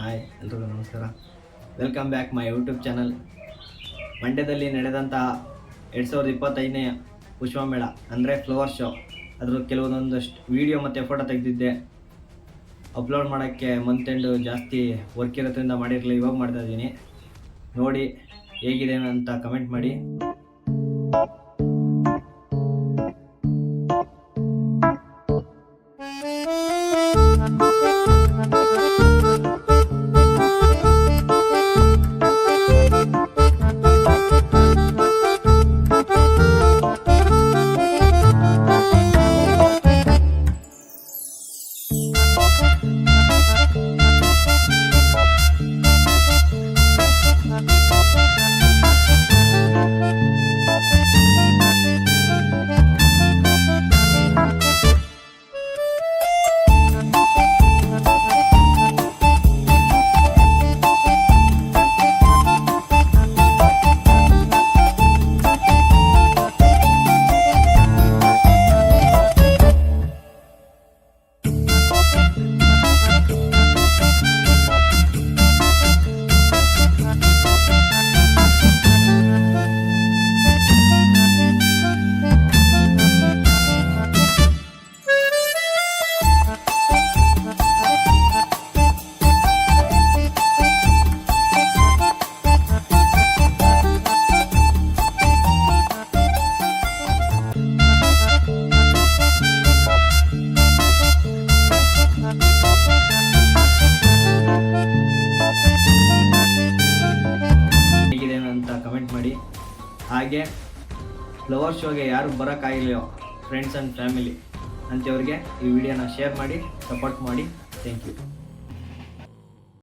Hi ಎಲ್ರಿಗೂ ನಮಸ್ಕಾರ. Welcome back my YouTube channel. ಮಂಡ್ಯದಲ್ಲಿ ನಡೆದಂಥ 2025ನೇ ಪುಷ್ಪಮೇಳ ಅಂದರೆ ಫ್ಲವರ್ ಶೋ, ಅದ್ರ ಕೆಲವೊಂದಷ್ಟು ವಿಡಿಯೋ ಮತ್ತು ಫೋಟೋ ತೆಗೆದಿದ್ದೆ. ಅಪ್ಲೋಡ್ ಮಾಡೋಕ್ಕೆ ಮಂತ್ ಎಂಡು ಜಾಸ್ತಿ ವರ್ಕ್ ಇರೋದ್ರಿಂದ ಮಾಡಿರಲಿಲ್ಲ, ಇವಾಗ ಮಾಡ್ತಾಯಿದ್ದೀನಿ. ನೋಡಿ ಹೇಗಿದೆ ಅಂತ ಕಮೆಂಟ್ ಮಾಡಿ. ಕಮೆಂಟ್ ಮಾಡಿ. ಹಾಗೆ ಫ್ಲವರ್ ಶೋಗೆ ಯಾರು ಬರೋಕ್ಕಾಗಿಲ್ವೋ ಫ್ರೆಂಡ್ಸ್ ಆ್ಯಂಡ್ ಫ್ಯಾಮಿಲಿ ಅಂಥವ್ರಿಗೆ ಈ ವಿಡಿಯೋನ ಶೇರ್ ಮಾಡಿ, ಸಪೋರ್ಟ್ ಮಾಡಿ. Thank you.